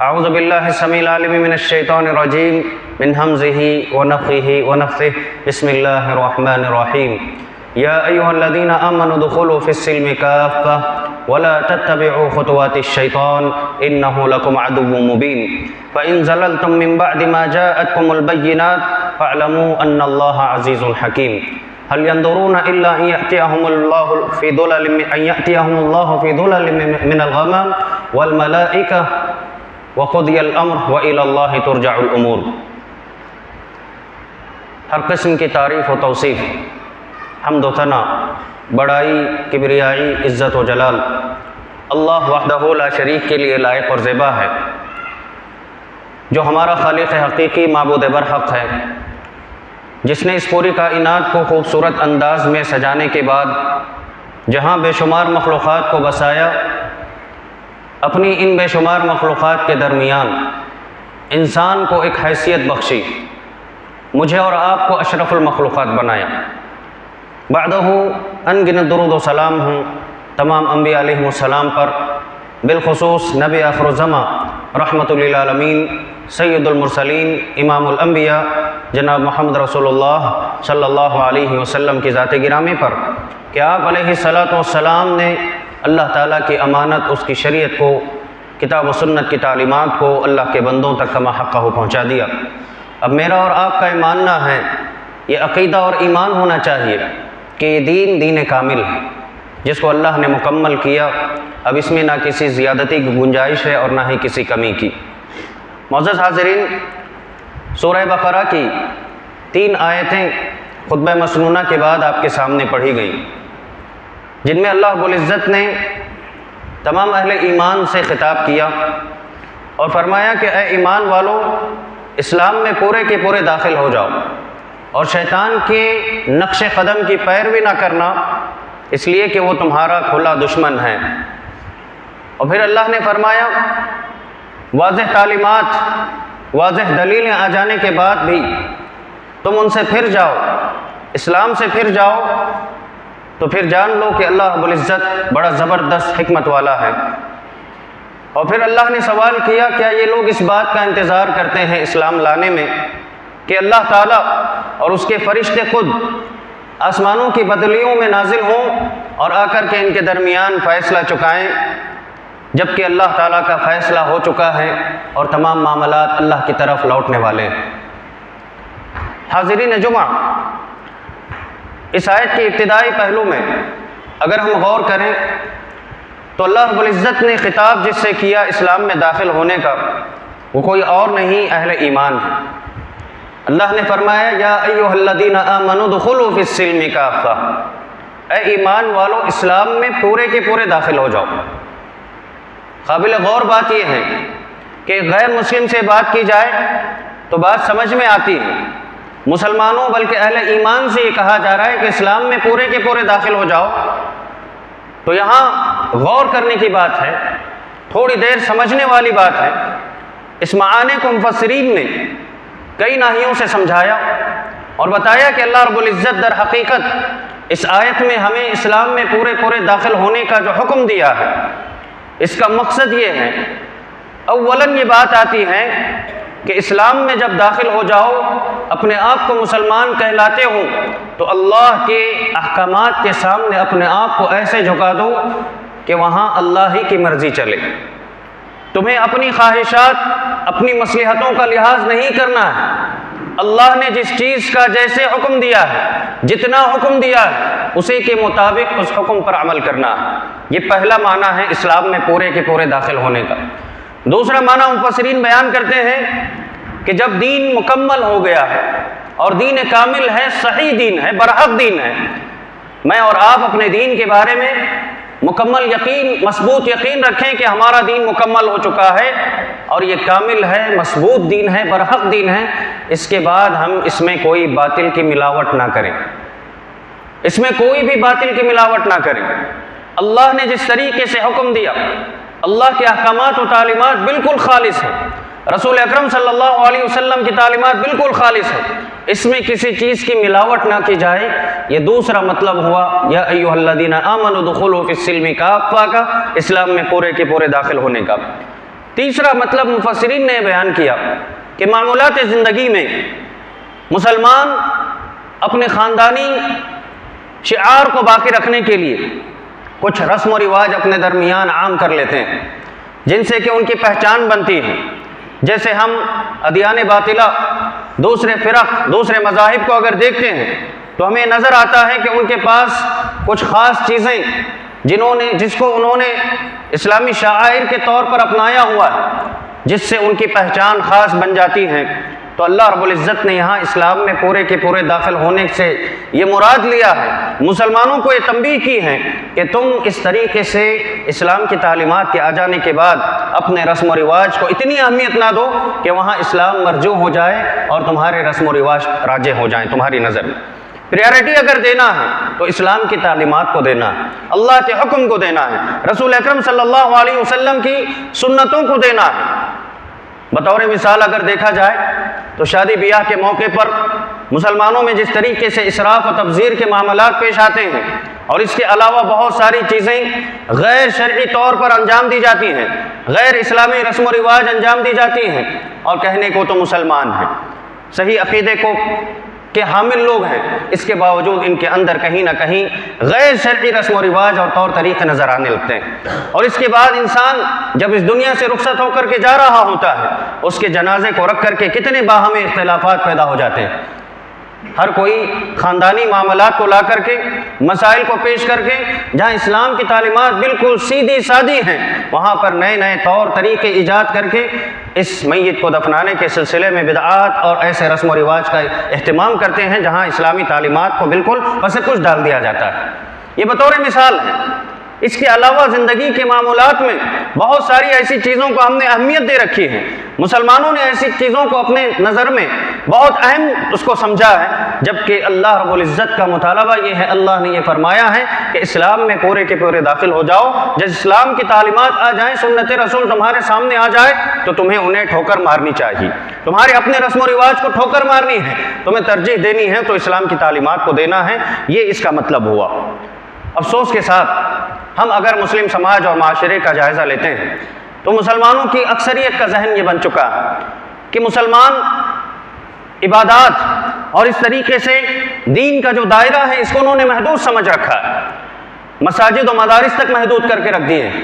اعوذ باللہ السمیع العلیم من الشیطان الرجیم من ہمزہ ونفخہ ونفثہ بسم اللہ الرحمن الرحیم یا ایھا الذین آمنوا ادخلوا فی السلم کافۃ ولا تتبعوا خطوات الشیطان انہ لکم عدو مبین فإن زللتم من بعد ما جاءتکم البینات فاعلموا ان اللہ عزیز حکیم هل ينظرون الا ان يأتيهم الله في ظلل من الغمام والملائکہ وقضی الامر وإلی اللہ ترجع الامور۔ ہر قسم کی تعریف و توصیف، حمد و ثنا، بڑائی، کبریائی، عزت و جلال اللہ وحدہ لا شریک کے لیے لائق اور زیبا ہے، جو ہمارا خالق حقیقی معبود برحق ہے، جس نے اس پوری کائنات کو خوبصورت انداز میں سجانے کے بعد جہاں بے شمار مخلوقات کو بسایا، اپنی ان بے شمار مخلوقات کے درمیان انسان کو ایک حیثیت بخشی، مجھے اور آپ کو اشرف المخلوقات بنایا۔ بعدہ انگنت درود و سلام ہوں تمام انبیاء علیہ السلام پر، بالخصوص نبی آخر الزمان رحمۃ للعالمین سید المرسلین امام الانبیاء جناب محمد رسول اللہ صلی اللہ علیہ وسلم کی ذات گرامی پر کہ آپ علیہ السلام نے اللہ تعالیٰ کی امانت، اس کی شریعت کو، کتاب و سنت کی تعلیمات کو اللہ کے بندوں تک کما حقہ پہنچا دیا۔ اب میرا اور آپ کا یہ ماننا ہے، یہ عقیدہ اور ایمان ہونا چاہیے کہ یہ دین کامل ہے، جس کو اللہ نے مکمل کیا، اب اس میں نہ کسی زیادتی کی گنجائش ہے اور نہ ہی کسی کمی کی۔ معزز حاضرین، سورہ بقرہ کی 3 آیتیں خطبہ مسنونہ کے بعد آپ کے سامنے پڑھی گئیں، جن میں اللہ رب العزت نے تمام اہل ایمان سے خطاب کیا اور فرمایا کہ اے ایمان والو، اسلام میں پورے کے پورے داخل ہو جاؤ اور شیطان کے نقش قدم کی پیروی نہ کرنا، اس لیے کہ وہ تمہارا کھلا دشمن ہے۔ اور پھر اللہ نے فرمایا واضح تعلیمات، واضح دلیلیں آ جانے کے بعد بھی تم ان سے پھر جاؤ، اسلام سے پھر جاؤ، تو پھر جان لو کہ اللہ رب العزت بڑا زبردست حکمت والا ہے۔ اور پھر اللہ نے سوال کیا، کیا یہ لوگ اس بات کا انتظار کرتے ہیں اسلام لانے میں کہ اللہ تعالیٰ اور اس کے فرشتے خود آسمانوں کی بدلیوں میں نازل ہوں اور آ کر کے ان کے درمیان فیصلہ چکائیں، جبکہ اللہ تعالیٰ کا فیصلہ ہو چکا ہے اور تمام معاملات اللہ کی طرف لوٹنے والے ہیں۔ حاضرین جمعہ، اس آیت کے ابتدائی پہلو میں اگر ہم غور کریں تو اللہ رب العزت نے خطاب جس سے کیا اسلام میں داخل ہونے کا، وہ کوئی اور نہیں اہل ایمان ہے۔ اللہ نے فرمایا یا ایھا الذین آمنوا ادخلوا فی السلم کافۃ، اے ایمان والو، اسلام میں پورے کے پورے داخل ہو جاؤ۔ قابل غور بات یہ ہے کہ غیر مسلم سے بات کی جائے تو بات سمجھ میں آتی ہے، مسلمانوں بلکہ اہل ایمان سے یہ کہا جا رہا ہے کہ اسلام میں پورے کے پورے داخل ہو جاؤ، تو یہاں غور کرنے کی بات ہے، تھوڑی دیر سمجھنے والی بات ہے۔ اس معنی کو مفسرین نے کئی ناحیوں سے سمجھایا اور بتایا کہ اللہ رب العزت در حقیقت اس آیت میں ہمیں اسلام میں پورے پورے داخل ہونے کا جو حکم دیا ہے، اس کا مقصد یہ ہے، اولاً یہ بات آتی ہے کہ اسلام میں جب داخل ہو جاؤ، اپنے آپ کو مسلمان کہلاتے ہو، تو اللہ کے احکامات کے سامنے اپنے آپ کو ایسے جھکا دو کہ وہاں اللہ ہی کی مرضی چلے۔ تمہیں اپنی خواہشات، اپنی مصلحتوں کا لحاظ نہیں کرنا ہے، اللہ نے جس چیز کا جیسے حکم دیا ہے، جتنا حکم دیا ہے، اسی کے مطابق اس حکم پر عمل کرنا ہے۔ یہ پہلا معنی ہے اسلام میں پورے کے پورے داخل ہونے کا۔ دوسرا معنی مفسرین بیان کرتے ہیں کہ جب دین مکمل ہو گیا ہے اور دین کامل ہے، صحیح دین ہے، برحق دین ہے، میں اور آپ اپنے دین کے بارے میں مکمل یقین، مضبوط یقین رکھیں کہ ہمارا دین مکمل ہو چکا ہے اور یہ کامل ہے، مضبوط دین ہے، برحق دین ہے، اس کے بعد ہم اس میں کوئی باطل کی ملاوٹ نہ کریں، اس میں کوئی بھی باطل کی ملاوٹ نہ کریں۔ اللہ نے جس طریقے سے حکم دیا، اللہ کے احکامات و تعلیمات بالکل خالص ہیں، رسول اکرم صلی اللہ علیہ وسلم کی تعلیمات بالکل خالص ہیں، اس میں کسی چیز کی ملاوٹ نہ کی جائے۔ یہ دوسرا مطلب ہوا یا ایھا الذین آمنوا ادخلوا فی السلم کافۃ کا، اسلام میں پورے کے پورے داخل ہونے کا۔ تیسرا مطلب مفسرین نے بیان کیا کہ معمولات زندگی میں مسلمان اپنے خاندانی شعار کو باقی رکھنے کے لیے کچھ رسم و رواج اپنے درمیان عام کر لیتے ہیں جن سے کہ ان کی پہچان بنتی ہے. جیسے ہم ادیان باطلہ، دوسرے فرق، دوسرے مذاہب کو اگر دیکھتے ہیں تو ہمیں نظر آتا ہے کہ ان کے پاس کچھ خاص چیزیں جس کو انہوں نے اسلامی شعائر کے طور پر اپنایا ہوا ہے، جس سے ان کی پہچان خاص بن جاتی ہے. تو اللہ رب العزت نے یہاں اسلام میں پورے کے پورے داخل ہونے سے یہ مراد لیا ہے، مسلمانوں کو یہ تنبیہ کی ہے کہ تم اس طریقے سے اسلام کی تعلیمات کے آ جانے کے بعد اپنے رسم و رواج کو اتنی اہمیت نہ دو کہ وہاں اسلام مرجوع ہو جائے اور تمہارے رسم و رواج راجع ہو جائیں تمہاری نظر میں. پریارٹی اگر دینا ہے تو اسلام کی تعلیمات کو دینا ہے، اللہ کے حکم کو دینا ہے، رسول اکرم صلی اللہ علیہ وسلم کی سنتوں کو دینا ہے. بطور مثال اگر دیکھا جائے تو شادی بیاہ کے موقع پر مسلمانوں میں جس طریقے سے اسراف و تبذیر کے معاملات پیش آتے ہیں اور اس کے علاوہ بہت ساری چیزیں غیر شرعی طور پر انجام دی جاتی ہیں، غیر اسلامی رسم و رواج انجام دی جاتی ہیں، اور کہنے کو تو مسلمان ہیں، صحیح عقیدے کے حامل لوگ ہیں، اس کے باوجود ان کے اندر کہیں نہ کہیں غیر شرعی رسم و رواج اور طور طریقے نظر آنے لگتے ہیں. اور اس کے بعد انسان جب اس دنیا سے رخصت ہو کر کے جا رہا ہوتا ہے، اس کے جنازے کو رکھ کر کے کتنے باہمی اختلافات پیدا ہو جاتے ہیں. ہر کوئی خاندانی معاملات کو لا کر کے، مسائل کو پیش کر کے، جہاں اسلام کی تعلیمات بالکل سیدھی سادی ہیں، وہاں پر نئے نئے طور طریقے ایجاد کر کے اس میت کو دفنانے کے سلسلے میں بدعات اور ایسے رسم و رواج کا اہتمام کرتے ہیں جہاں اسلامی تعلیمات کو بالکل پس پش ڈال دیا جاتا ہے. یہ بطور مثال ہے. اس کے علاوہ زندگی کے معمولات میں بہت ساری ایسی چیزوں کو ہم نے اہمیت دے رکھی ہے. مسلمانوں نے ایسی چیزوں کو اپنے نظر میں بہت اہم اس کو سمجھا ہے، جبکہ اللہ رب العزت کا مطالبہ یہ ہے، اللہ نے یہ فرمایا ہے کہ اسلام میں پورے کے پورے داخل ہو جاؤ. جب اسلام کی تعلیمات آ جائیں، سنت رسول تمہارے سامنے آ جائے تو تمہیں انہیں ٹھوکر مارنی چاہیے. تمہارے اپنے رسم و رواج کو ٹھوکر مارنی ہے، تمہیں ترجیح دینی ہے تو اسلام کی تعلیمات کو دینا ہے. یہ اس کا مطلب ہوا. افسوس کے ساتھ ہم اگر مسلم سماج اور معاشرے کا جائزہ لیتے ہیں تو مسلمانوں کی اکثریت کا ذہن یہ بن چکا ہے کہ مسلمان عبادات اور اس طریقے سے دین کا جو دائرہ ہے اس کو انہوں نے محدود سمجھ رکھا ہے، مساجد و مدارس تک محدود کر کے رکھ دیے ہیں،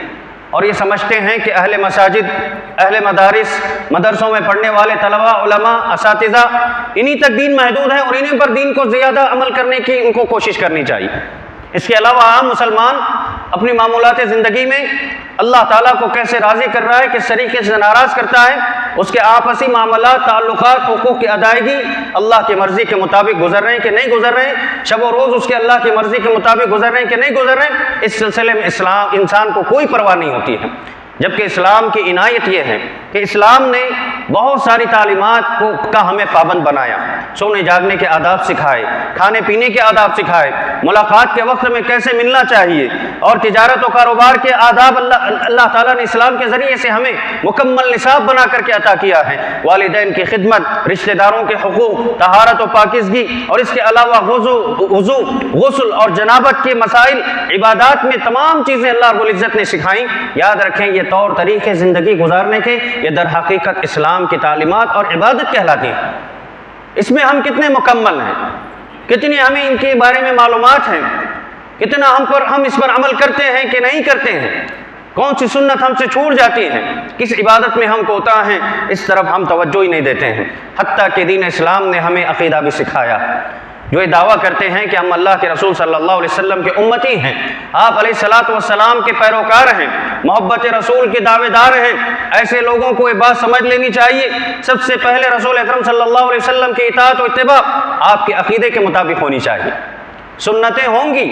اور یہ سمجھتے ہیں کہ اہل مساجد، اہل مدارس، مدرسوں میں پڑھنے والے طلباء، علماء، اساتذہ، انہی تک دین محدود ہے اور انہیں پر دین کو زیادہ عمل کرنے کی ان کو کوشش کرنی چاہیے. اس کے علاوہ عام مسلمان اپنی معمولات زندگی میں اللہ تعالیٰ کو کیسے راضی کر رہا ہے، کس طریقے سے ناراض کرتا ہے، اس کے آپسی معاملات، تعلقات، حقوق کی ادائیگی اللہ کی مرضی کے مطابق گزر رہے ہیں کہ نہیں گزر رہے ہیں، شب و روز اس کے اللہ کی مرضی کے مطابق گزر رہے ہیں کہ نہیں گزر رہے ہیں، اس سلسلے میں انسان کو کوئی پرواہ نہیں ہوتی ہے. جبکہ اسلام کی عنایت یہ ہے کہ اسلام نے بہت ساری تعلیمات کا ہمیں پابند بنایا. سونے جاگنے کے آداب سکھائے، کھانے پینے کے آداب سکھائے، ملاقات کے وقت میں کیسے ملنا چاہیے، اور تجارت و کاروبار کے آداب اللہ تعالیٰ نے اسلام کے ذریعے سے ہمیں مکمل نصاب بنا کر کے عطا کیا ہے. والدین کی خدمت، رشتہ داروں کے حقوق، طہارت و پاکیزگی، اور اس کے علاوہ وضو، غسل اور جنابت کے مسائل، عبادات میں تمام چیزیں اللہ رب العزت نے سکھائیں. یاد رکھیں یہ طور طریقے زندگی گزارنے کے یہ در حقیقت اسلام کی تعلیمات اور عبادت کہلاتی ہیں. اس میں ہم کتنے مکمل ہیں، کتنی ہمیں ان کے بارے میں معلومات ہیں، کتنا ہم اس پر عمل کرتے ہیں کہ نہیں کرتے ہیں، کون سی سنت ہم سے چھوٹ جاتی ہے، کس عبادت میں ہم کوتا ہیں، اس طرف ہم توجہ ہی نہیں دیتے ہیں. حتیٰ کہ دین اسلام نے ہمیں عقیدہ بھی سکھایا. جو یہ دعویٰ کرتے ہیں کہ ہم اللہ کے رسول صلی اللہ علیہ وسلم کے امتی ہیں، آپ علیہ الصلوۃ والسلام کے پیروکار ہیں، محبت رسول کے دعوے دار ہیں، ایسے لوگوں کو یہ بات سمجھ لینی چاہیے سب سے پہلے رسول اکرم صلی اللہ علیہ وسلم کی اطاعت و اتباع آپ کے عقیدے کے مطابق ہونی چاہیے. سنتیں ہوں گی،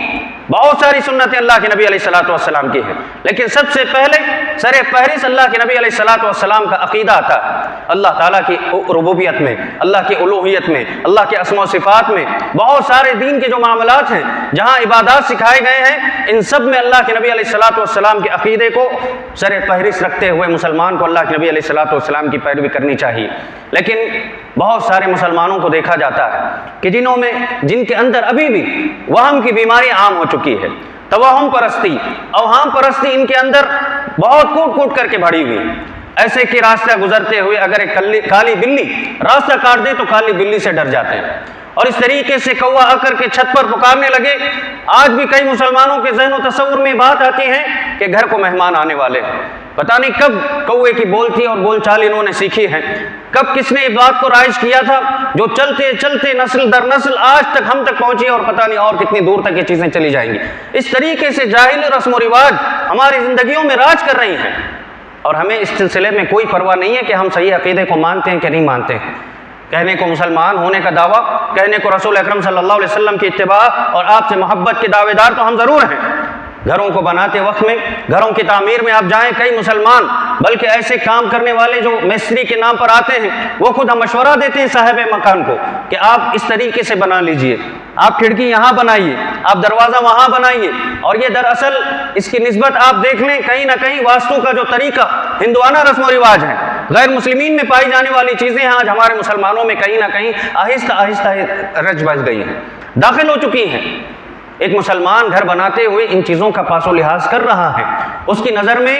بہت ساری سنتیں اللہ کے نبی علیہ الصلوۃ والسلام کی ہیں، لیکن سب سے پہلے سر فہرست اللہ کے نبی علیہ الصلوۃ والسلام کا عقیدہ آتا ہے. اللہ تعالیٰ کی ربوبیت میں، اللہ کی الوہیت میں، اللہ کے اسماء و صفات میں، بہت سارے دین کے جو معاملات ہیں، جہاں عبادات سکھائے گئے ہیں، ان سب میں اللہ کے نبی علیہ الصلوۃ والسلام کے عقیدے کو سر فہرست رکھتے ہوئے مسلمان کو اللہ کے نبی علیہ الصلوۃ والسلام کی پیروی کرنی چاہیے. لیکن بہت سارے مسلمانوں کو دیکھا جاتا ہے کہ جن کے اندر ابھی بھی وہم کی بیماری عام ہو چکی ہے، توہم پرستی، اوہام پرستی ان کے اندر بہت کوٹ کوٹ کر کے بڑھی ہوئی. ایسے کہ راستہ گزرتے ہوئے اگر ایک کالی بلی راستہ کاٹ دے تو کالی بلی سے ڈر جاتے ہیں، اور اس طریقے سے کوا آ کر کے چھت پر پکارنے لگے۔ آج بھی کئی مسلمانوں کے ذہن و تصور میں بات آتی ہے کہ گھر کو مہمان آنے والے ہیں، پتہ نہیں کب کوے کی بولتی اور بول چال انہوں نے سیکھی ہے، کب کس نے اس بات کو رائج کیا تھا جو چلتے چلتے نسل در نسل آج تک ہم تک پہنچی، اور پتہ نہیں اور کتنی دور تک یہ چیزیں چلی جائیں گی۔ اس طریقے سے جاہل رسم و رواج ہماری زندگیوں میں راج کر رہی ہیں، اور ہمیں اس سلسلے میں کوئی پرواہ نہیں ہے کہ ہم صحیح عقیدے کو مانتے ہیں کہ نہیں مانتے ہیں۔ کہنے کو مسلمان ہونے کا دعویٰ، کہنے کو رسول اکرم صلی اللہ علیہ وسلم کی اتباع اور آپ سے محبت کے دعوے دار تو ہم ضرور ہیں۔ گھروں کو بناتے وقت میں، گھروں کی تعمیر میں آپ جائیں، کئی مسلمان بلکہ ایسے کام کرنے والے جو مستری کے نام پر آتے ہیں وہ خود ہم مشورہ دیتے ہیں صاحب مکان کو کہ آپ اس طریقے سے بنا لیجئے، آپ کھڑکی یہاں بنائیے، آپ دروازہ وہاں بنائیے، اور یہ دراصل اس کی نسبت آپ دیکھ لیں کہیں نہ کہیں واستو کا جو طریقہ ہندوانہ رسم و رواج ہے، غیر مسلمین میں پائی جانے والی چیزیں آج ہمارے مسلمانوں میں کہیں نہ کہیں آہستہ آہستہ رچ بس گئی ہیں، داخل ہو چکی ہیں۔ ایک مسلمان گھر بناتے ہوئے ان چیزوں کا پاس و لحاظ کر رہا ہے، اس کی نظر میں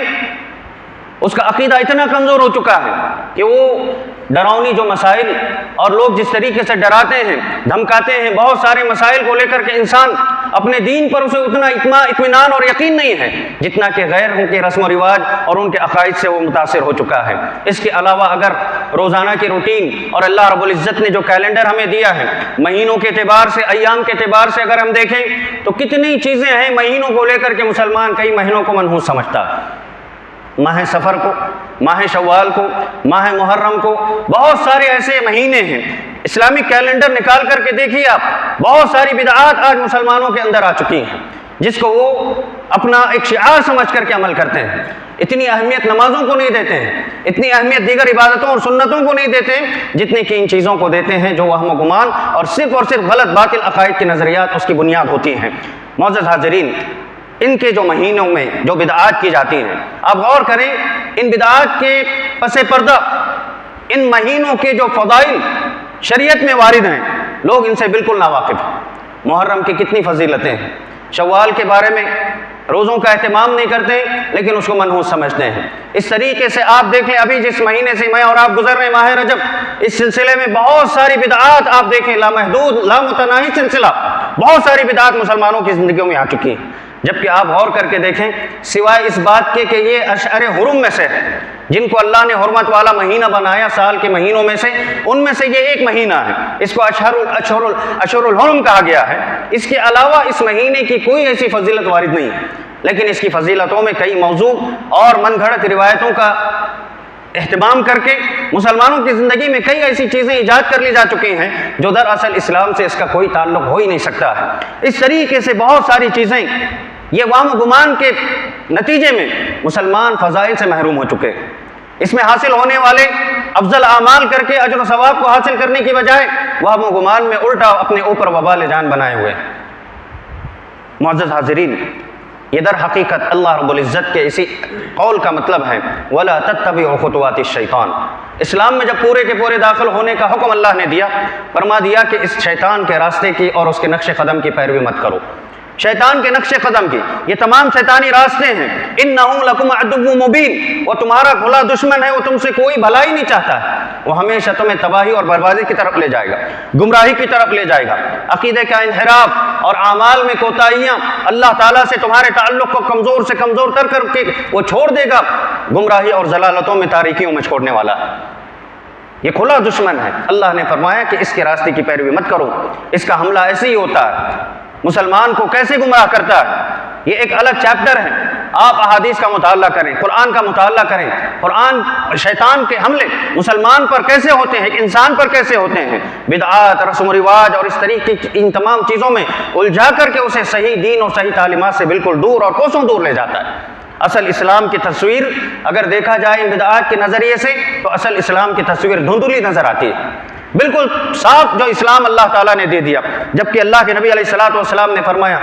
اس کا عقیدہ اتنا کمزور ہو چکا ہے کہ وہ ڈراؤنی جو مسائل اور لوگ جس طریقے سے ڈراتے ہیں دھمکاتے ہیں، بہت سارے مسائل کو لے کر کے انسان اپنے دین پر اسے اتنا اطمینان اور یقین نہیں ہے جتنا کہ غیر ان کے رسم و رواج اور ان کے عقائد سے وہ متاثر ہو چکا ہے۔ اس کے علاوہ اگر روزانہ کی روٹین اور اللہ رب العزت نے جو کیلنڈر ہمیں دیا ہے، مہینوں کے اعتبار سے، ایام کے اعتبار سے اگر ہم دیکھیں تو کتنی چیزیں ہیں مہینوں کو لے کر کے مسلمان کئی مہینوں کو منحوس سمجھتا ہے۔ ماہ سفر کو، ماہ شوال کو، ماہ محرم کو، بہت سارے ایسے مہینے ہیں۔ اسلامک کیلنڈر نکال کر کے دیکھیے آپ، بہت ساری بدعات آج مسلمانوں کے اندر آ چکی ہیں جس کو وہ اپنا ایک شعار سمجھ کر کے عمل کرتے ہیں۔ اتنی اہمیت نمازوں کو نہیں دیتے ہیں، اتنی اہمیت دیگر عبادتوں اور سنتوں کو نہیں دیتے ہیں جتنے کہ ان چیزوں کو دیتے ہیں جو وہم و گمان اور صرف غلط باطل عقائد کے نظریات اس کی بنیاد ہوتی ہیں۔ معزز حاضرین، ان کے جو مہینوں میں جو بدعات کی جاتی ہیں، آپ غور کریں ان بدعات کے پس پردہ ان مہینوں کے جو فضائل شریعت میں وارد ہیں لوگ ان سے بالکل ناواقف ہیں۔ محرم کی کتنی فضیلتیں ہیں، شوال کے بارے میں روزوں کا اہتمام نہیں کرتے لیکن اس کو منحوس سمجھتے ہیں۔ اس طریقے سے آپ دیکھیں ابھی جس مہینے سے میں اور آپ گزر رہے ہیں ماہ رجب، اس سلسلے میں بہت ساری بدعات آپ دیکھیں، لامحدود لامتناہی سلسلہ، بہت ساری بدعات مسلمانوں کی زندگیوں میں آ چکی ہیں۔ جبکہ آپ غور کر کے دیکھیں سوائے اس بات کے کہ یہ اشہر حرم میں سے ہے جن کو اللہ نے حرمت والا مہینہ بنایا سال کے مہینوں میں سے، ان میں سے یہ ایک مہینہ ہے، اس کو اشہر الحرم کہا گیا ہے۔ اس کے علاوہ اس مہینے کی کوئی ایسی فضیلت وارد نہیں ہے، لیکن اس کی فضیلتوں میں کئی موضوع اور من گھڑت روایتوں کا اہتمام کر کے مسلمانوں کی زندگی میں کئی ایسی چیزیں ایجاد کر لی جا چکی ہیں جو دراصل اسلام سے اس کا کوئی تعلق ہو ہی نہیں سکتا ہے۔ اس طریقے سے بہت ساری چیزیں یہ وہم و گمان کے نتیجے میں مسلمان فضائل سے محروم ہو چکے ہیں۔ اس میں حاصل ہونے والے افضل اعمال کر کے اجر و ثواب کو حاصل کرنے کی بجائے وہم و گمان میں الٹا اپنے اوپر وبال جان بنائے ہوئے ہیں۔ معزز حاضرین، یہ در حقیقت اللہ رب العزت کے اسی قول کا مطلب ہے وَلَا تَتَّبِعُوا خُطُوَاتِ الشَّيْطَانِ۔ اسلام میں جب پورے کے پورے داخل ہونے کا حکم اللہ نے دیا، فرما دیا کہ اس شیطان کے راستے کی اور اس کے نقش قدم کی پیروی مت کرو۔ شیطان کے نقش قدم کی یہ تمام شیطانی راستے ہیں۔ اِنَّهُ لَكُمْ عَدُوٌّ مُبِينٌ، وہ تمہارا کھلا دشمن ہے، وہ تم سے کوئی بھلائی نہیں چاہتا ہے، وہ ہمیشہ تمہیں تباہی اور بربادی کی طرف لے جائے گا، گمراہی کی طرف لے جائے گا۔ عقیدے کا انحراف اور اعمال میں کوتاہیاں، اللہ تعالیٰ سے تمہارے تعلق کو کمزور سے کمزور کر کے وہ چھوڑ دے گا، گمراہی اور ضلالتوں میں تاریکیوں میں چھوڑنے والا ہے۔ یہ کھلا دشمن ہے۔ اللہ نے فرمایا کہ اس کے راستے کی پیروی مت کرو، اس کا حملہ ایسے ہی ہوتا ہے، مسلمان کو کیسے گمراہ کرتا ہے یہ ایک الگ چیپٹر ہے۔ آپ احادیث کا مطالعہ کریں، قرآن کا مطالعہ کریں، قرآن شیطان کے حملے مسلمان پر کیسے ہوتے ہیں، ایک انسان پر کیسے ہوتے ہیں، بدعات، رسم و رواج اور اس طریقے کی ان تمام چیزوں میں الجھا کر کے اسے صحیح دین اور صحیح تعلیمات سے بالکل دور اور کوسوں دور لے جاتا ہے۔ اصل اسلام کی تصویر اگر دیکھا جائے ان بدعات کے نظریے سے تو اصل اسلام کی تصویر دھندلی نظر آتی ہے، بالکل صاف جو اسلام اللہ تعالیٰ نے دے دیا۔ جبکہ اللہ کے نبی علیہ الصلوۃ والسلام نے فرمایا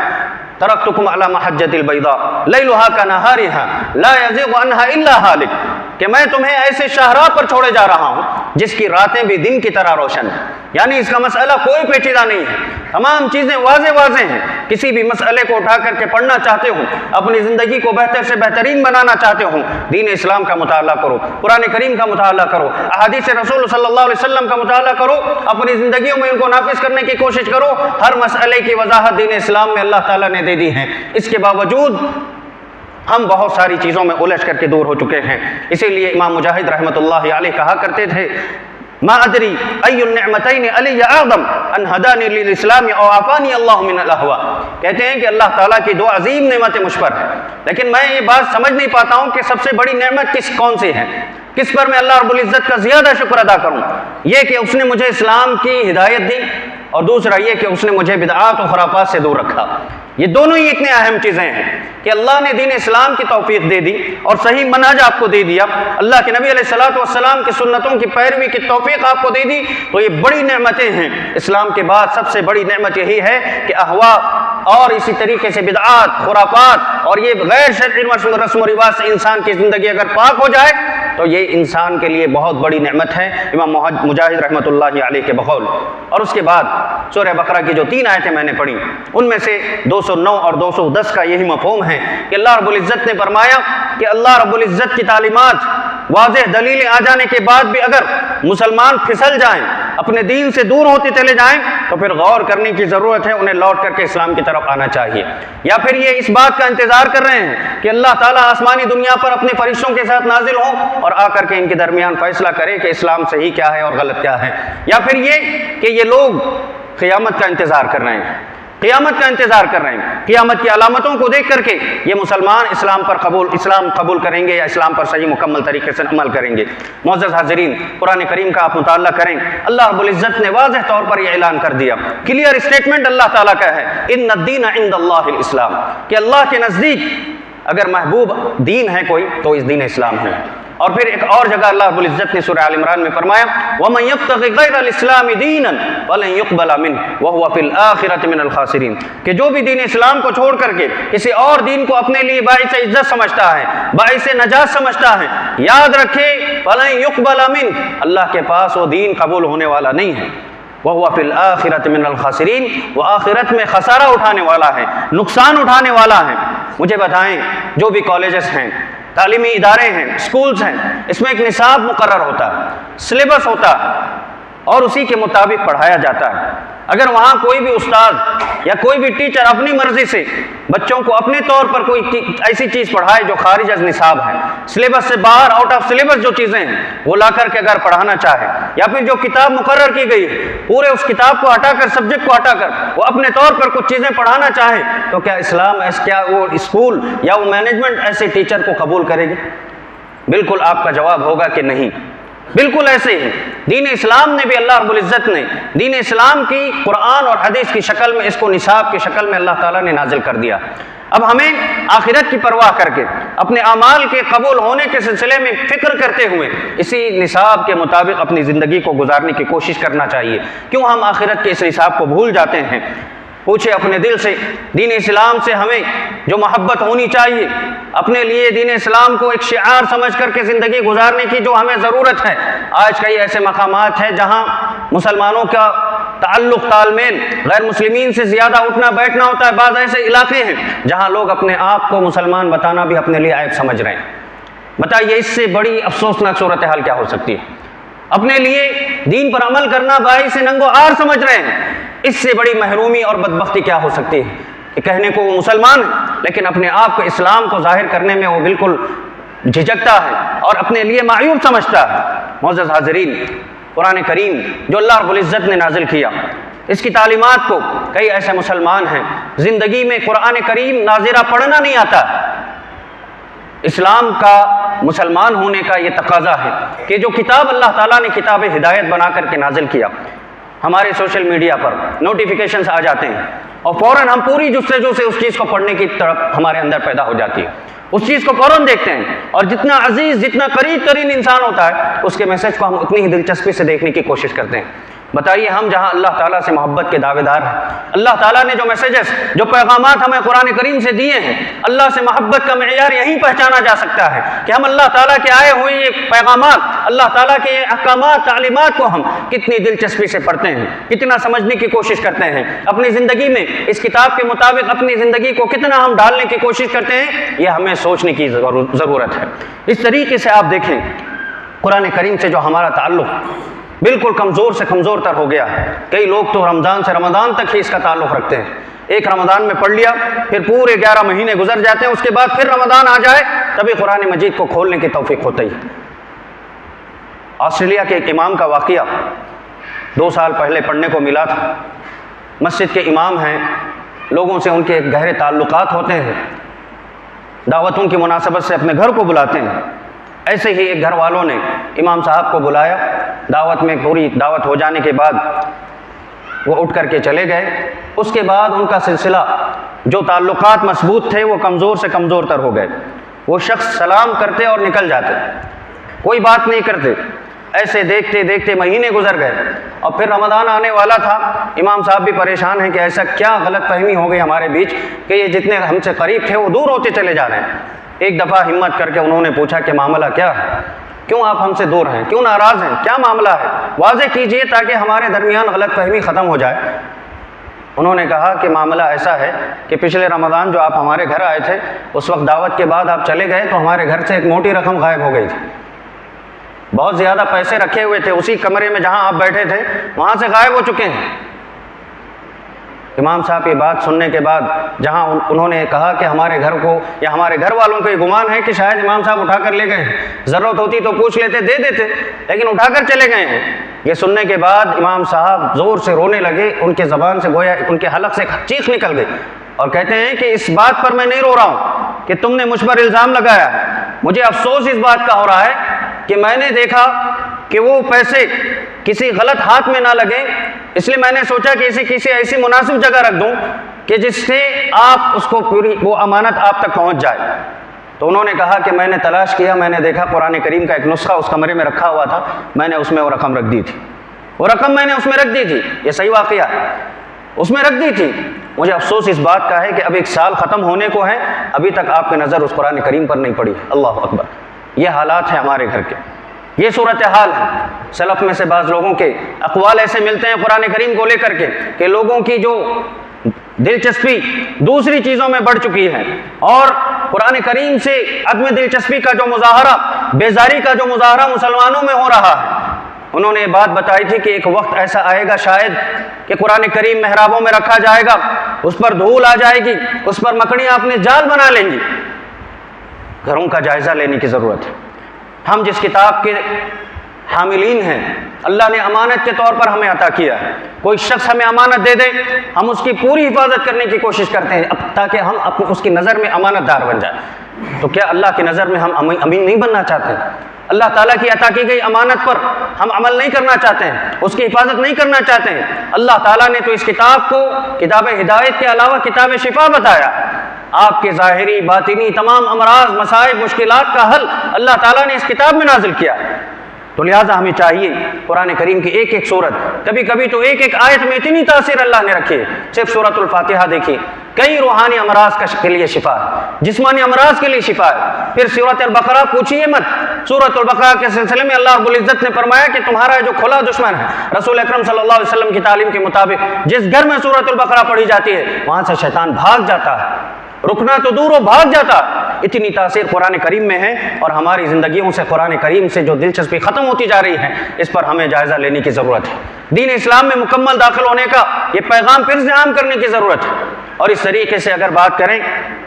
ترکتکم علی محجۃ البیضاء لیلھا کنہارھا لا یزیغ عنھا الا ھالک، کہ میں تمہیں ایسے شاہراہ پر چھوڑے جا رہا ہوں جس کی راتیں بھی دن کی طرح روشن ہیں۔ یعنی اس کا مسئلہ کوئی پیچیدہ نہیں ہے، تمام چیزیں واضح ہیں۔ کسی بھی مسئلے کو اٹھا کر کے پڑھنا چاہتے ہو، اپنی زندگی کو بہتر سے بہترین بنانا چاہتے ہو، دین اسلام کا مطالعہ کرو، قرآن کریم کا مطالعہ کرو، احادیث رسول صلی اللہ علیہ وسلم کا مطالعہ کرو، اپنی زندگیوں میں ان کو نافذ کرنے کی کوشش کرو۔ ہر مسئلے کی وضاحت دین اسلام میں اللہ تعالیٰ نے دے دی ہے۔ اس کے باوجود ہم بہت ساری چیزوں میں الجھ کر کے دور ہو چکے ہیں۔ اسی لیے امام مجاہد رحمۃ اللہ علیہ کہا کرتے تھے، ما ادری ای النعمتین علی اعظم ان ہدانی للاسلام او عافانی اللہ من الاہواء۔ کہتے ہیں کہ اللہ تعالیٰ کی دو عظیم نعمتیں مجھ پر ہیں، لیکن میں یہ بات سمجھ نہیں پاتا ہوں کہ سب سے بڑی نعمت کون سی ہے، کس پر میں اللہ رب العزت کا زیادہ شکر ادا کروں۔ یہ کہ اس نے مجھے اسلام کی ہدایت دی، اور دوسرا یہ کہ اس نے مجھے بدعات و خرافات سے دور رکھا۔ یہ دونوں ہی اتنے اہم چیزیں ہیں کہ اللہ نے دین اسلام کی توفیق دے دی اور صحیح منہج آپ کو دے دیا، اللہ کے نبی علیہ الصلوۃ والسلام کی سنتوں کی پیروی کی توفیق آپ کو دے دی، تو یہ بڑی نعمتیں ہیں۔ اسلام کے بعد سب سے بڑی نعمت یہی ہے کہ اہوا اور اسی طریقے سے بدعات، خرافات اور یہ غیر شرعی رسم و رواج سے انسان کی زندگی اگر پاک ہو جائے تو یہ انسان کے لیے بہت بڑی نعمت ہے، امام مجاہد رحمۃ اللہ علیہ کے بقول۔ اور اس کے بعد سورہ بقرہ کی جو 3 آیتیں میں نے پڑھی، ان میں سے 209 اور 210 کا یہی مفہوم ہے کہ اللہ رب العزت نے فرمایا کہ اللہ رب العزت کی تعلیمات، واضح دلیلیں آ جانے کے بعد بھی اگر مسلمان پھسل جائیں، اپنے دین سے دور ہوتے چلے جائیں، تو پھر غور کرنے کی ضرورت ہے، انہیں لوٹ کر کے اسلام کی طرف آنا چاہیے۔ یا پھر یہ اس بات کا انتظار کر رہے ہیں کہ اللہ تعالیٰ آسمانی دنیا پر اپنے فرشتوں کے ساتھ نازل ہوں اور آ کر کے ان کے درمیان فیصلہ کرے کہ اسلام صحیح کیا ہے اور غلط کیا ہے۔ یا پھر یہ کہ یہ لوگ قیامت کا انتظار کر رہے ہیں، قیامت کا انتظار کر رہے ہیں، قیامت کی علامتوں کو دیکھ کر کے یہ مسلمان اسلام قبول کریں گے یا اسلام پر صحیح مکمل طریقے سے عمل کریں گے۔ معزز حاضرین، قرآن کریم کا آپ مطالعہ کریں، اللہ رب العزت نے واضح طور پر یہ اعلان کر دیا، کلیئر اسٹیٹمنٹ اللہ تعالیٰ کا ہے، ان الدین عند اللہ الاسلام، کہ اللہ کے نزدیک اگر محبوب دین ہے کوئی تو اس دین اسلام ہے۔ اور پھر ایک اور جگہ اللہ رب العزت نے سورہ آل عمران میں فرمایا، وَمَن يَبْتَغِ غَيْرَ الْإِسْلَامِ دِينًا فَلَن يُقْبَلَ مِنْهُ وَهُوَ فِي الْآخِرَةِ مِنَ الْخَاسِرِينَ، کہ جو بھی دین اسلام کو چھوڑ کر کے کسی اور دین کو اپنے لیے باعث عزت سمجھتا ہے، باعث نجات سمجھتا ہے، یاد رکھے فَلَن يُقْبَلَ مِنْهُ، اللہ کے پاس وہ دین قبول ہونے والا نہیں ہے، وَهُوَ فِي الْآخِرَةِ مِنَ الْخَاسِرِينَ، وہ آخرت میں خسارہ اٹھانے والا ہے، نقصان اٹھانے والا ہے۔ مجھے بتائیں، جو بھی کالجز ہیں، تعلیمی ادارے ہیں، اسکولز ہیں، اس میں ایک نصاب مقرر ہوتا ہے، سلیبس ہوتا ہے اور اسی کے مطابق پڑھایا جاتا ہے۔ اگر وہاں کوئی بھی استاد یا کوئی بھی ٹیچر اپنی مرضی سے بچوں کو اپنے طور پر کوئی ایسی چیز پڑھائے جو خارج از نصاب ہے، سلیبس سے باہر، آؤٹ آف سلیبس جو چیزیں ہیں وہ لا کر کے اگر پڑھانا چاہے، یا پھر جو کتاب مقرر کی گئی ہے پورے اس کتاب کو ہٹا کر، سبجیکٹ کو ہٹا کر وہ اپنے طور پر کچھ چیزیں پڑھانا چاہے، تو کیا اسلام کیا وہ اسکول یا وہ مینجمنٹ ایسے ٹیچر کو قبول کرے گی؟ بالکل آپ کا جواب ہوگا کہ نہیں۔ بالکل ایسے ہی دین اسلام نے بھی، اللہ رب العزت نے دین اسلام کی قرآن اور حدیث کی شکل میں، اس کو نصاب کی شکل میں اللہ تعالیٰ نے نازل کر دیا۔ اب ہمیں آخرت کی پرواہ کر کے، اپنے اعمال کے قبول ہونے کے سلسلے میں فکر کرتے ہوئے اسی نصاب کے مطابق اپنی زندگی کو گزارنے کی کوشش کرنا چاہیے۔ کیوں ہم آخرت کے اس نصاب کو بھول جاتے ہیں؟ پوچھے اپنے دل سے، دین اسلام سے ہمیں جو محبت ہونی چاہیے، اپنے لیے دین اسلام کو ایک شعار سمجھ کر کے زندگی گزارنے کی جو ہمیں ضرورت ہے۔ آج کئی ایسے مقامات ہیں جہاں مسلمانوں کا تعلق، تال میل غیر مسلمین سے زیادہ اٹھنا بیٹھنا ہوتا ہے۔ بعض ایسے علاقے ہیں جہاں لوگ اپنے آپ کو مسلمان بتانا بھی اپنے لیے عیب سمجھ رہے ہیں۔ بتائیے اس سے بڑی افسوسناک صورتحال کیا ہو سکتی ہے؟ اپنے لیے دین پر عمل کرنا باعث ننگ و عار سمجھ رہے ہیں۔ اس سے بڑی محرومی اور بدبختی کیا ہو سکتی ہے کہ کہنے کو وہ مسلمان ہے لیکن اپنے آپ کو اسلام کو ظاہر کرنے میں وہ بالکل جھجکتا ہے اور اپنے لیے معیوب سمجھتا ہے۔ معزز حاضرین، قرآن کریم جو اللہ رب العزت نے نازل کیا، اس کی تعلیمات کو کئی ایسے مسلمان ہیں زندگی میں قرآن کریم ناظرہ پڑھنا نہیں آتا۔ اسلام کا، مسلمان ہونے کا یہ تقاضا ہے کہ جو کتاب اللہ تعالیٰ نے کتاب ہدایت بنا کر کے نازل کیا، ہمارے سوشل میڈیا پر نوٹیفیکیشنز آ جاتے ہیں اور فوراً ہم پوری جستجو سے اس چیز کو پڑھنے کی طرف ہمارے اندر پیدا ہو جاتی ہے، اس چیز کو فوراً دیکھتے ہیں، اور جتنا عزیز، جتنا قریب ترین انسان ہوتا ہے اس کے میسج کو ہم اتنی ہی دلچسپی سے دیکھنے کی کوشش کرتے ہیں۔ بتائیے ہم جہاں اللہ تعالیٰ سے محبت کے دعوے دار ہیں، اللہ تعالیٰ نے جو میسیجز، جو پیغامات ہمیں قرآن کریم سے دیے ہیں، اللہ سے محبت کا معیار یہیں پہچانا جا سکتا ہے کہ ہم اللہ تعالیٰ کے آئے ہوئے یہ پیغامات، اللہ تعالیٰ کے یہ احکامات، تعلیمات کو ہم کتنی دلچسپی سے پڑھتے ہیں، کتنا سمجھنے کی کوشش کرتے ہیں، اپنی زندگی میں اس کتاب کے مطابق اپنی زندگی کو کتنا ہم ڈالنے کی کوشش کرتے ہیں، یہ ہمیں سوچنے کی ضرورت ہے۔ اس طریقے سے آپ دیکھیں قرآن کریم سے جو ہمارا تعلق بالکل کمزور سے کمزور تر ہو گیا ہے۔ کئی لوگ تو رمضان سے رمضان تک ہی اس کا تعلق رکھتے ہیں، ایک رمضان میں پڑھ لیا، پھر پورے 11 مہینے گزر جاتے ہیں، اس کے بعد پھر رمضان آ جائے تبھی قرآن مجید کو کھولنے کی توفیق ہوتی ہے۔ آسٹریلیا کے ایک امام کا واقعہ 2 سال پہلے پڑھنے کو ملا تھا۔ مسجد کے امام ہیں، لوگوں سے ان کے گہرے تعلقات ہوتے ہیں، دعوتوں کی مناسبت سے اپنے گھر کو بلاتے ہیں۔ ایسے ہی ایک گھر والوں نے امام صاحب کو بلایا، دعوت میں پوری دعوت ہو جانے کے بعد وہ اٹھ کر کے چلے گئے۔ اس کے بعد ان کا سلسلہ، جو تعلقات مضبوط تھے، وہ کمزور سے کمزور تر ہو گئے۔ وہ شخص سلام کرتے اور نکل جاتے، کوئی بات نہیں کرتے۔ ایسے دیکھتے دیکھتے مہینے گزر گئے اور پھر رمضان آنے والا تھا۔ امام صاحب بھی پریشان ہیں کہ ایسا کیا غلط فہمی ہو گئی ہمارے بیچ کہ یہ جتنے ہم سے قریب تھے وہ دور ہوتے چلے جا رہے ہیں۔ ایک دفعہ ہمت کر کے انہوں نے پوچھا کہ معاملہ کیا ہے، کیوں آپ ہم سے دور ہیں، کیوں ناراض ہیں، کیا معاملہ ہے، واضح کیجئے تاکہ ہمارے درمیان غلط فہمی ختم ہو جائے۔ انہوں نے کہا کہ معاملہ ایسا ہے کہ پچھلے رمضان جو آپ ہمارے گھر آئے تھے، اس وقت دعوت کے بعد آپ چلے گئے تو ہمارے گھر سے ایک موٹی رقم غائب ہو گئی تھی، بہت زیادہ پیسے رکھے ہوئے تھے، اسی کمرے میں جہاں آپ بیٹھے تھے وہاں سے غائب ہو چکے ہیں۔ امام صاحب یہ بات سننے کے بعد جہاں انہوں نے کہا کہ ہمارے گھر کو یا ہمارے گھر والوں کو یہ گمان ہے کہ شاید امام صاحب اٹھا کر لے گئے ہیں، ضرورت ہوتی تو پوچھ لیتے، دے دیتے، لیکن اٹھا کر چلے گئے ہیں۔ یہ سننے کے بعد امام صاحب زور سے رونے لگے، ان کے زبان سے گویا ان کے حلق سے چیخ نکل گئی اور کہتے ہیں کہ اس بات پر میں نہیں رو رہا ہوں کہ تم نے مجھ پر الزام لگایا، مجھے افسوس اس بات کا ہو رہا ہے کہ میں نے دیکھا کہ وہ پیسے کسی غلط ہاتھ میں نہ لگے، اس لیے میں نے سوچا کہ اسے کسی ایسی مناسب جگہ رکھ دوں کہ جس سے آپ اس کو پوری وہ امانت آپ تک پہنچ جائے۔ تو انہوں نے کہا کہ میں نے تلاش کیا، میں نے دیکھا قرآن کریم کا ایک نسخہ اس کمرے میں رکھا ہوا تھا، میں نے اس میں وہ رقم رکھ دی تھی، وہ رقم میں نے اس میں رکھ دی تھی، یہ صحیح واقعہ ہے، اس میں رکھ دی تھی۔ مجھے افسوس اس بات کا ہے کہ اب 1 سال ختم ہونے کو ہے، ابھی تک آپ کی نظر اس قرآن کریم پر نہیں پڑی۔ اللہ اکبر! یہ حالات ہیں ہمارے گھر کے، یہ صورتحال ہے۔ سلف میں سے بعض لوگوں کے اقوال ایسے ملتے ہیں قرآن کریم کو لے کر کے کہ لوگوں کی جو دلچسپی دوسری چیزوں میں بڑھ چکی ہے اور قرآن کریم سے عدم دلچسپی کا جو مظاہرہ، بیزاری کا جو مظاہرہ مسلمانوں میں ہو رہا ہے۔ انہوں نے یہ بات بتائی تھی کہ ایک وقت ایسا آئے گا شاید کہ قرآن کریم محرابوں میں رکھا جائے گا، اس پر دھول آ جائے گی، اس پر مکڑیاں اپنے جال بنا لیں گی۔ گھروں کا جائزہ لینے کی ضرورت ہے۔ ہم جس کتاب کے حاملین ہیں، اللہ نے امانت کے طور پر ہمیں عطا کیا ہے، کوئی شخص ہمیں امانت دے دے، ہم اس کی پوری حفاظت کرنے کی کوشش کرتے ہیں تاکہ ہم اس کی نظر میں امانت دار بن جائیں۔ تو کیا اللہ کی نظر میں ہم امین نہیں بننا چاہتے ہیں؟ اللہ تعالیٰ کی عطا کی گئی امانت پر ہم عمل نہیں کرنا چاہتے ہیں، اس کی حفاظت نہیں کرنا چاہتے ہیں؟ اللہ تعالیٰ نے تو اس کتاب کو کتاب ہدایت کے علاوہ کتاب شفا بتایا۔ آپ کے ظاہری باطنی تمام امراض، مسائب، مشکلات کا حل اللہ تعالیٰ نے اس کتاب میں نازل کیا۔ تو لہٰذا ہمیں چاہیے قرآن کریم کی ایک ایک سورت، کبھی کبھی تو ایک ایک آیت میں اتنی تاثیر اللہ نے رکھی ہے۔ صرف سورۃ الفاتحہ دیکھیے، کئی روحانی امراض کے لیے شفا ہے، جسمانی امراض کے لیے شفا ہے۔ پھر سورۃ البقرہ پوچھیے مت، سورۃ البقرہ کے سلسلے میں اللہ رب العزت نے فرمایا کہ تمہارا جو کھلا دشمن ہے، رسول اکرم صلی اللہ علیہ وسلم کی تعلیم کے مطابق جس گھر میں سورۃ البقرہ پڑھی جاتی ہے وہاں سے شیطان بھاگ جاتا ہے، رکنا تو دور ہو بھاگ جاتا۔ اتنی تاثیر قرآن کریم میں ہے، اور ہماری زندگیوں سے قرآن کریم سے جو دلچسپی ختم ہوتی جا رہی ہے، اس پر ہمیں جائزہ لینے کی ضرورت ہے۔ دین اسلام میں مکمل داخل ہونے کا یہ پیغام پھر سے عام کرنے کی ضرورت ہے۔ اور اس طریقے سے اگر بات کریں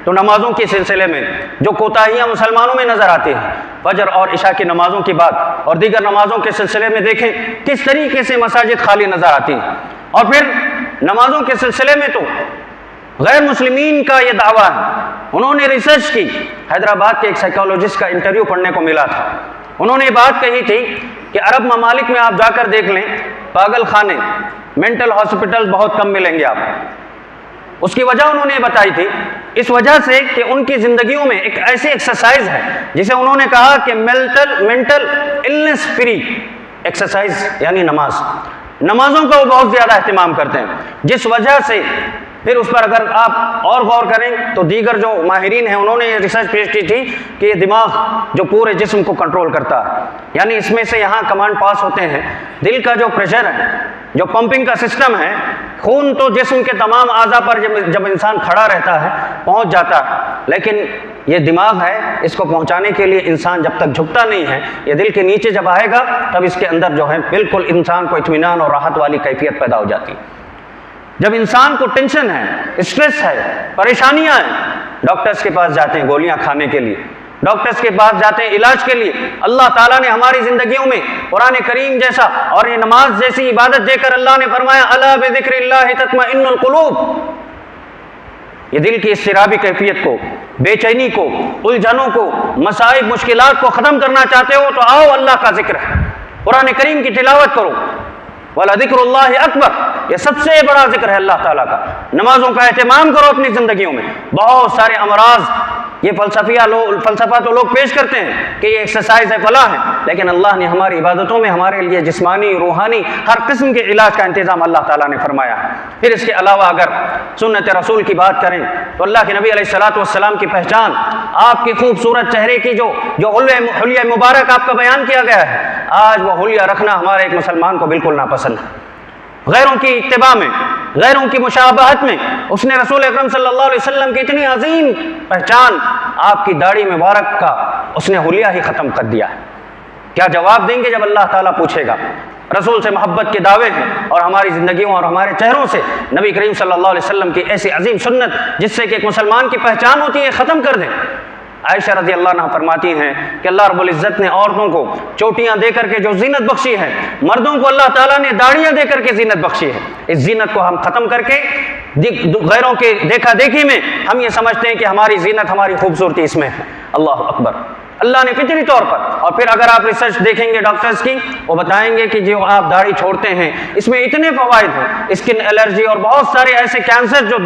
تو نمازوں کے سلسلے میں جو کوتاہیاں مسلمانوں میں نظر آتی ہیں، فجر اور عشاء کی نمازوں کی بات اور دیگر نمازوں کے سلسلے میں دیکھیں کس طریقے سے مساجد خالی نظر آتی ہیں۔ اور پھر نمازوں کے سلسلے میں تو غیر مسلمین کا یہ دعویٰ ہے، انہوں نے ریسرچ کی، حیدرآباد کے ایک سائیکالوجسٹ کا انٹرویو پڑھنے کو ملا تھا، انہوں نے یہ بات کہی تھی کہ عرب ممالک میں آپ جا کر دیکھ لیں، پاگل خانے، مینٹل ہاسپٹل بہت کم ملیں گے آپ۔ اس کی وجہ انہوں نے بتائی تھی، اس وجہ سے کہ ان کی زندگیوں میں ایک ایسی ایکسرسائز ہے جسے انہوں نے کہا کہ مینٹل النس فری ایکسرسائز، یعنی نماز۔ نمازوں کا وہ بہت زیادہ اہتمام کرتے ہیں، جس وجہ سے پھر اس پر اگر آپ اور غور کریں تو دیگر جو ماہرین ہیں انہوں نے یہ ریسرچ پیش کی تھی کہ یہ دماغ جو پورے جسم کو کنٹرول کرتا ہے، یعنی اس میں سے یہاں کمانڈ پاس ہوتے ہیں، دل کا جو پریشر ہے، جو پمپنگ کا سسٹم ہے، خون تو جسم کے تمام اعضاء پر جب انسان کھڑا رہتا ہے پہنچ جاتا ہے، لیکن یہ دماغ ہے، اس کو پہنچانے کے لیے انسان جب تک جھکتا نہیں ہے، یہ دل کے نیچے جب آئے گا تب اس کے اندر جو ہے بالکل انسان کو اطمینان اور راحت والی کیفیت پیدا ہو جاتی ہے۔ جب انسان کو ٹینشن ہے، اسٹریس ہے، پریشانیاں ہیں، ڈاکٹرز کے پاس جاتے ہیں گولیاں کھانے کے لیے، ڈاکٹرز کے پاس جاتے ہیں علاج کے لیے۔ اللہ تعالیٰ نے ہماری زندگیوں میں قرآن کریم جیسا اور یہ نماز جیسی عبادت دے کر اللہ نے فرمایا الا بذکر اللہ تطمئن القلوب، یہ دل کی اضطرابی کیفیت کو، بے چینی کو، الجھنوں کو، مصائب مشکلات کو ختم کرنا چاہتے ہو تو آؤ اللہ کا ذکر ہے، قرآن کریم کی تلاوت کرو۔ وَلَذِكْرُ اللَّهِ أَكْبَرُ، یہ سب سے بڑا ذکر ہے اللہ تعالیٰ کا۔ نمازوں کا اہتمام کرو اپنی زندگیوں میں۔ بہت سارے امراض یہ فلسفہ تو لوگ پیش کرتے ہیں کہ یہ ایکسرسائز ہے، فلاح ہے، لیکن اللہ نے ہماری عبادتوں میں ہمارے لیے جسمانی، روحانی ہر قسم کے علاج کا انتظام اللہ تعالیٰ نے فرمایا ہے۔ پھر اس کے علاوہ اگر سنت رسول کی بات کریں تو اللہ کے نبی علیہ الصلوۃ والسلام کی پہچان، آپ کے خوبصورت چہرے کی جو حلیہ مبارک آپ کا بیان کیا گیا ہے، آج وہ حلیہ رکھنا ہمارے ایک مسلمان کو بالکل ناپسند ہے۔ غیروں کی اتباع میں، غیروں کی مشابہت میں اس نے رسول اکرم صلی اللہ علیہ وسلم کی اتنی عظیم پہچان، آپ کی داڑھی مبارک کا اس نے حلیہ ہی ختم کر دیا ہے۔ کیا جواب دیں گے جب اللہ تعالیٰ پوچھے گا؟ رسول سے محبت کے دعوے ہیں اور ہماری زندگیوں اور ہمارے چہروں سے نبی کریم صلی اللہ علیہ وسلم کی ایسی عظیم سنت جس سے کہ ایک مسلمان کی پہچان ہوتی ہے، ختم کر دیں۔ عائشہ رضی اللہ عنہ فرماتی ہیں کہ اللہ رب العزت نے عورتوں کو چوٹیاں دے کر کے جو زینت بخشی ہے، مردوں کو اللہ تعالیٰ نے داڑیاں دے کر کے زینت بخشی ہے۔ اس زینت کو ہم ختم کر کے غیروں کے دیکھا دیکھی میں ہم یہ سمجھتے ہیں کہ ہماری زینت، ہماری خوبصورتی اس میں ہے۔ اللہ اکبر! اللہ نے فطری طور پر، اور پھر اگر آپ ریسرچ دیکھیں گے ڈاکٹرز کی، وہ بتائیں گے کہ جو آپ داڑھی چھوڑتے ہیں اس میں اتنے فوائد ہیں، اسکن الرجی اور بہت سارے ایسے کینسر جو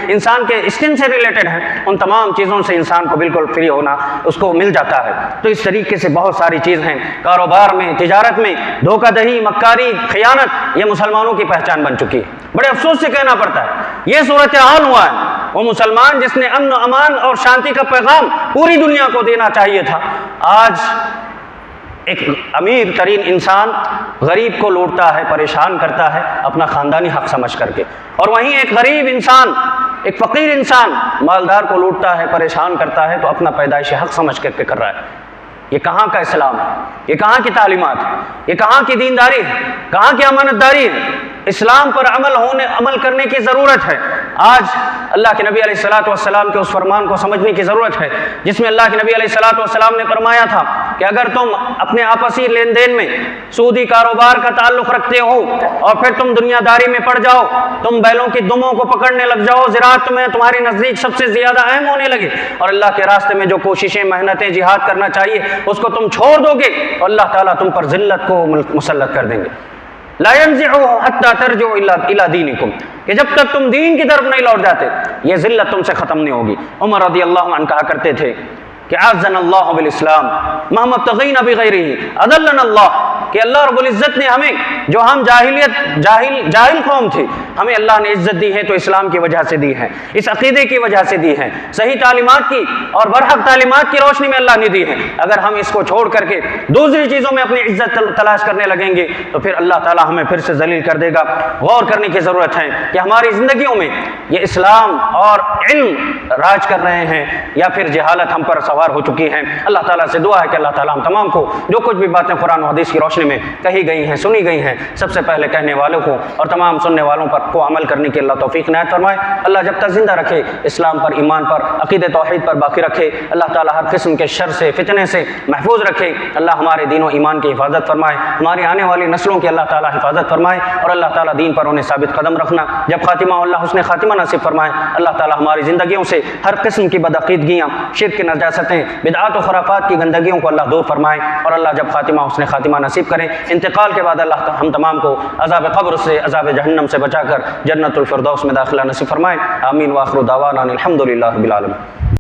انسان کے اسکن سے ریلیٹڈ ہیں، ان تمام چیزوں سے انسان کو بالکل فری ہونا اس کو مل جاتا ہے۔ تو اس طریقے سے بہت ساری چیز ہیں، کاروبار میں، تجارت میں دھوکہ دہی، مکاری، خیانت یہ مسلمانوں کی پہچان بن چکی ہے۔ بڑے افسوس سے کہنا پڑتا ہے یہ صورتحال ہوا ہے۔ وہ مسلمان جس نے امن و امان اور شانتی کا پیغام پوری دنیا کو دینا چاہیے تھا، آج ایک امیر ترین انسان غریب کو لوٹتا ہے، پریشان کرتا ہے اپنا خاندانی حق سمجھ کر کے، اور وہیں ایک غریب انسان، ایک فقیر انسان مالدار کو لوٹتا ہے، پریشان کرتا ہے تو اپنا پیدائشی حق سمجھ کر کے کر رہا ہے۔ یہ کہاں کا اسلام ہے؟ یہ کہاں کی تعلیمات ہے؟ یہ کہاں کی دینداری ہے؟ کہاں کی امانت داری ہے؟ اسلام پر عمل کرنے کی ضرورت ہے۔ آج اللہ کے نبی علیہ الصلوۃ والسلام کے اس فرمان کو سمجھنے کی ضرورت ہے جس میں اللہ کے نبی علیہ الصلوۃ والسلام نے فرمایا تھا کہ اگر تم اپنے آپسی لین دین میں سودی کاروبار کا تعلق رکھتے ہو اور پھر تم دنیا داری میں پڑ جاؤ، تم بیلوں کی دموں کو پکڑنے لگ جاؤ، زراعت تمہارے نزدیک سب سے زیادہ اہم ہونے لگے، اور اللہ کے راستے میں جو کوششیں، محنتیں، جہاد کرنا چاہیے اس کو تم چھوڑ دو گے، تو اللہ تعالیٰ تم پر ذلت کو مسلط کر دیں گے۔ لا ينزعه حتى ترجعوا الى دينكم، کہ جب تک تم دین کی طرف نہیں لوٹ جاتے یہ ذلت تم سے ختم نہیں ہوگی۔ عمر رضی اللہ عنہ کہا کرتے تھے کہ اعزنا اللہ بالاسلام ما مبتغینا بغیرہ اذلنا اللہ، کہ اللہ رب العزت نے ہمیں، جو ہم جاہل قوم تھے، ہمیں اللہ نے عزت دی ہے تو اسلام کی وجہ سے دی ہے، اس عقیدے کی وجہ سے دی ہے، صحیح تعلیمات کی اور برحق تعلیمات کی روشنی میں اللہ نے دی ہے۔ اگر ہم اس کو چھوڑ کر کے دوسری چیزوں میں اپنی عزت تلاش کرنے لگیں گے تو پھر اللہ تعالیٰ ہمیں پھر سے ذلیل کر دے گا۔ غور کرنے کی ضرورت ہے کہ ہماری زندگیوں میں یہ اسلام اور علم راج کر رہے ہیں یا پھر جہالت ہم پر سوار ہو چکی ہے۔ اللہ تعالیٰ سے دعا ہے کہ اللہ تعالیٰ ہم تمام کو جو کچھ بھی باتیں قرآن و حدیث کی روشنی میں کہی گئی ہیں، سنی گئی ہیں، سب سے پہلے کہنے والوں کو اور تمام سننے والوں پر کو عمل کرنے کی اللہ توفیق عنایت فرمائے۔ اللہ جب تک زندہ رکھے اسلام پر، ایمان پر، عقیدہ توحید پر باقی رکھے، اللہ تعالیٰ ہر قسم کے شر سے، فتنے سے محفوظ رکھے۔ اللہ ہمارے دین و ایمان کی حفاظت فرمائے، ہماری آنے والی نسلوں کی اللہ تعالیٰ حفاظت فرمائے، اور اللہ تعالیٰ دین پر انہیں ثابت قدم رکھنا جب خاتمہ اللہ حسن خاتمہ نصیب فرمائے۔ اللہ تعالیٰ ہماری زندگیوں سے ہر قسم کی بدعقیدگیاں، شرک کی نجاستیں، بدعات و خرافات کی گندگیوں کو اللہ دور فرمائے، اور اللہ جب خاتمہ حسن خاتمہ نصیب کرے، انتقال کے بعد اللہ ہم تمام کو عذاب قبر سے، عذاب جہنم سے بچا کر جنت الفردوس میں داخلہ نصیب فرمائے۔ آمین۔ وآخر دعوانا الحمد للہ رب العالمین۔